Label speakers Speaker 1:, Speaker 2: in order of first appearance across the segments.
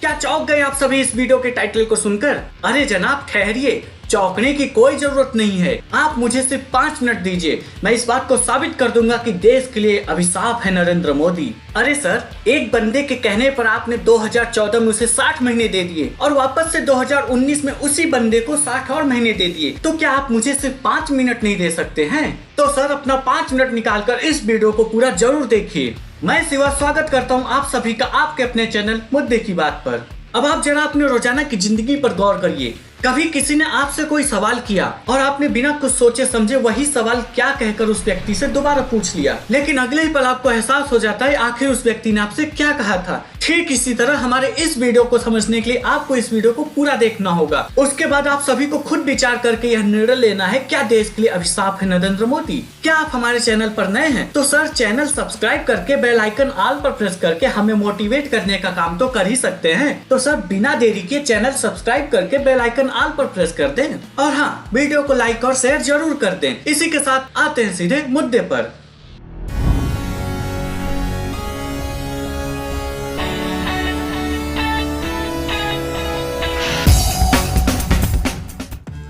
Speaker 1: क्या चौंक गए आप सभी इस वीडियो के टाइटल को सुनकर? अरे जनाब ठहरिए, चौंकने की कोई जरूरत नहीं है। आप मुझे सिर्फ 5 मिनट दीजिए, मैं इस बात को साबित कर दूंगा कि देश के लिए अभिशाप है नरेंद्र मोदी। अरे सर, एक बंदे के कहने पर आपने 2014 में उसे 60 महीने दे दिए और वापस से 2019 में उसी बंदे को 60 और महीने दे दिए, तो क्या आप मुझे सिर्फ 5 मिनट नहीं दे सकते हैं? तो सर अपना 5 मिनट निकालकर इस वीडियो को पूरा जरूर देखिए। मैं शिवा स्वागत करता हूं आप सभी का आपके अपने चैनल मुद्दे की बात पर। अब आप जरा अपने रोजाना की जिंदगी पर गौर करिए। कभी किसी ने आपसे कोई सवाल किया और आपने बिना कुछ सोचे समझे वही सवाल क्या कहकर उस व्यक्ति से दोबारा पूछ लिया, लेकिन अगले ही पल आपको एहसास हो जाता है आखिर उस व्यक्ति ने आपसे क्या कहा था। ठीक इसी तरह हमारे इस वीडियो को समझने के लिए आपको इस वीडियो को पूरा देखना होगा। उसके बाद आप सभी को खुद विचार करके यह निर्णय लेना है, क्या देश के लिए अभिशाप है नरेंद्र मोदी। क्या आप हमारे चैनल पर नए हैं तो सर चैनल सब्सक्राइब करके बेल आइकन ऑल पर प्रेस करके हमें मोटिवेट करने का काम तो कर ही सकते हैं। तो सर बिना देरी के चैनल सब्सक्राइब करके बेल आइकन ऑल पर प्रेस कर दें और हाँ, वीडियो को लाइक और शेयर जरूर कर दें। इसी के साथ आते हैं सीधे मुद्दे पर।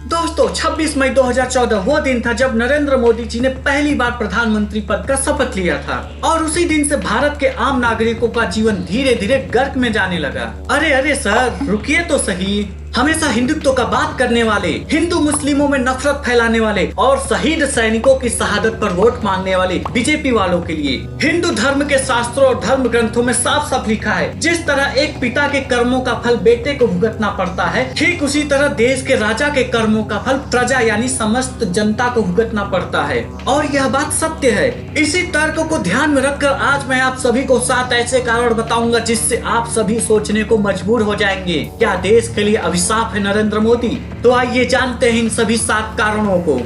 Speaker 1: दोस्तों 26 मई 2014 वो दिन था जब नरेंद्र मोदी जी ने पहली बार प्रधानमंत्री पद का शपथ लिया था और उसी दिन से भारत के आम नागरिकों का जीवन धीरे धीरे गर्क में जाने लगा। अरे सर रुकिए तो सही। हमेशा हिंदुत्व का बात करने वाले, हिंदू मुस्लिमों में नफरत फैलाने वाले और शहीद सैनिकों की शहादत पर वोट मांगने वाले बीजेपी वालों के लिए हिंदू धर्म के शास्त्रों और धर्म ग्रंथों में साफ साफ लिखा है, जिस तरह एक पिता के कर्मों का फल बेटे को भुगतना पड़ता है, ठीक उसी तरह देश के राजा के कर्मों का फल प्रजा यानी समस्त जनता को भुगतना पड़ता है। और यह बात सत्य है। इसी तर्क को ध्यान में रखकर आज मैं आप सभी को 7 ऐसे कारण बताऊंगा जिससे आप सभी सोचने को मजबूर हो जाएंगे, क्या देश के लिए अभिशाप है नरेंद्र मोदी। तो आइए जानते हैं इन सभी 7 कारणों को।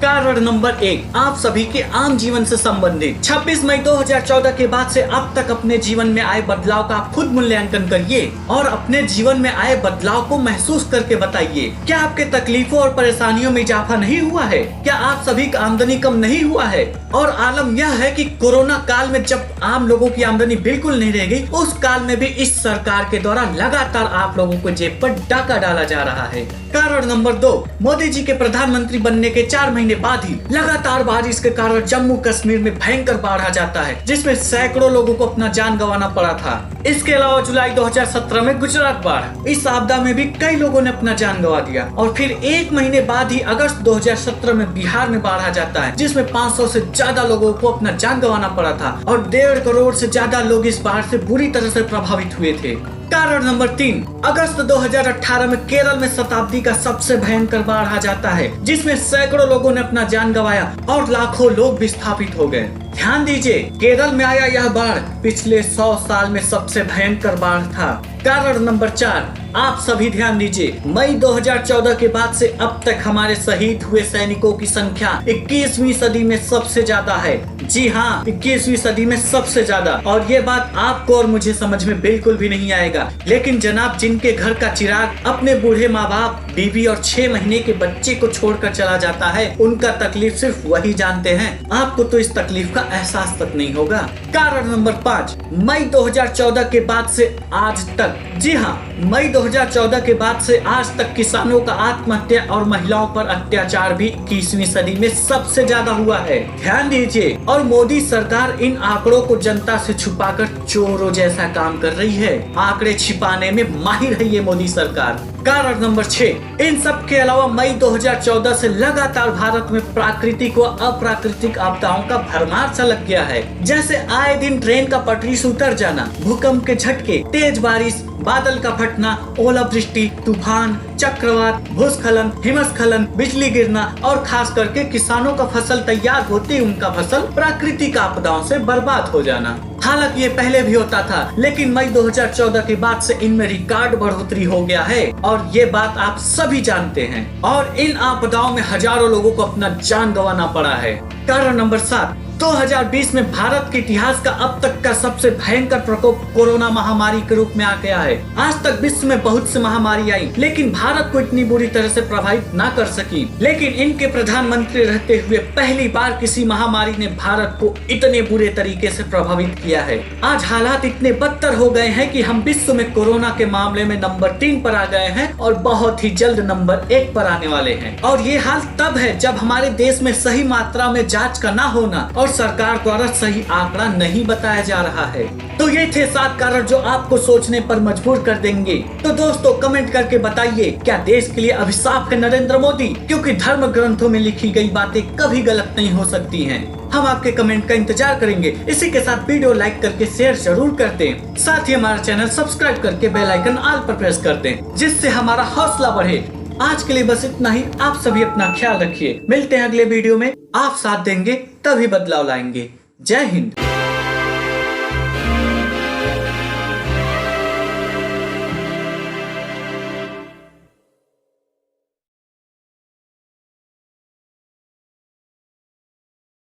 Speaker 1: कारण नंबर 1, आप सभी के आम जीवन से संबंधित। 26 मई 2014 के बाद से अब तक अपने जीवन में आए बदलाव का आप खुद मूल्यांकन करिए और अपने जीवन में आए बदलाव को महसूस करके बताइए। क्या आपके तकलीफों और परेशानियों में इजाफा नहीं हुआ है? क्या आप सभी का आमदनी कम नहीं हुआ है? और आलम यह है कि कोरोना काल में जब आम लोगों की आमदनी बिल्कुल नहीं रह गई, उस काल में भी इस सरकार के द्वारा लगातार आप लोगों को जेब पर डाका डाला जा रहा है। कारण नंबर 2, मोदी जी के प्रधानमंत्री बनने के 4 महीने बाद ही लगातार बारिश के कारण जम्मू कश्मीर में भयंकर बाढ़ आ जाता है, जिसमें सैकड़ों लोगों को अपना जान गंवाना पड़ा था। इसके अलावा जुलाई 2017 में गुजरात बाढ़, इस आपदा में भी कई लोगों ने अपना जान गंवा दिया। और फिर 1 महीने बाद ही अगस्त 2017 में बिहार में बाढ़ आ जाता है, जिसमें 500 से ज्यादा लोगों को अपना जान गंवाना पड़ा था और 1.5 करोड़ से ज्यादा लोग इस बाढ़ से बुरी तरह से प्रभावित हुए थे। कारण नंबर 3, अगस्त 2018 में केरल में शताब्दी का सबसे भयंकर बाढ़ आ जाता है, जिसमें सैकड़ों लोगों ने अपना जान गंवाया और लाखों लोग विस्थापित हो गए। ध्यान दीजिए, केरल में आया यह बाढ़ पिछले 100 साल में सबसे भयंकर बाढ़ था। कारण नंबर 4, आप सभी ध्यान दीजिए, मई 2014 के बाद से अब तक हमारे शहीद हुए सैनिकों की संख्या 21वीं सदी में सबसे ज्यादा है। जी हाँ, 21वीं सदी में सबसे ज्यादा। और ये बात आपको और मुझे समझ में बिल्कुल भी नहीं आएगा, लेकिन जनाब जिनके घर का चिराग अपने बूढ़े माँ बाप, बीवी और 6 महीने के बच्चे को छोड़कर चला जाता है, उनका तकलीफ सिर्फ वही जानते हैं। आपको तो इस तकलीफ का एहसास तक नहीं होगा। कारण नंबर 5, मई 2014 के बाद से आज तक, जी हाँ, मई 2014 के बाद से आज तक किसानों का आत्महत्या और महिलाओं पर अत्याचार भी 21वीं सदी में सबसे ज्यादा हुआ है। ध्यान दीजिए, और मोदी सरकार इन आंकड़ों को जनता से छुपाकर चोरों जैसा काम कर रही है। आंकड़े छिपाने में माहिर है ये मोदी सरकार। कारण नंबर 6, इन सब के अलावा मई 2014 से लगातार भारत में प्राकृतिक व अप्राकृतिक आपदाओं का भरमार सा लग गया है। जैसे आए दिन ट्रेन का पटरी से उतर जाना, भूकंप के झटके, तेज बारिश, बादल का फटना, ओलावृष्टि, तूफान, चक्रवात, भूस्खलन, हिमस्खलन, बिजली गिरना और खास करके किसानों का फसल तैयार होते ही उनका फसल प्राकृतिक आपदाओं से बर्बाद हो जाना। हालांकि ये पहले भी होता था, लेकिन मई 2014 के बाद से इनमें रिकॉर्ड बढ़ोतरी हो गया है और ये बात आप सभी जानते हैं। और इन आपदाओं में हजारों लोगों को अपना जान गंवाना पड़ा है। कारण नंबर 7, 2020 में भारत के इतिहास का अब तक का सबसे भयंकर प्रकोप कोरोना महामारी के रूप में आ गया है। आज तक विश्व में बहुत सी महामारी आई, लेकिन भारत को इतनी बुरी तरह से प्रभावित ना कर सकी। लेकिन इनके प्रधानमंत्री रहते हुए पहली बार किसी महामारी ने भारत को इतने बुरे तरीके से प्रभावित किया है। आज हालात इतने बदतर हो गए हैं कि हम विश्व में कोरोना के मामले में नंबर 3 पर आ गए हैं और बहुत ही जल्द नंबर 1 पर आने वाले हैं। और ये हाल तब है जब हमारे देश में सही मात्रा में जांच का ना होना और सरकार द्वारा सही आंकड़ा नहीं बताया जा रहा है। तो ये थे 7 कारण जो आपको सोचने पर मजबूर कर देंगे। तो दोस्तों कमेंट करके बताइए, क्या देश के लिए अभिशाप है नरेंद्र मोदी? क्योंकि धर्म ग्रंथों में लिखी गई बातें कभी गलत नहीं हो सकती हैं। हम आपके कमेंट का इंतजार करेंगे। इसी के साथ वीडियो लाइक करके शेयर जरूर कर दें। साथ ही हमारा चैनल सब्सक्राइब करके बेल आइकन ऑल पर प्रेस कर दें, जिससे हमारा हौसला बढ़े। आज के लिए बस इतना ही। आप सभी अपना ख्याल रखिए। मिलते हैं अगले वीडियो में। आप साथ देंगे तभी बदलाव लाएंगे। जय हिंद।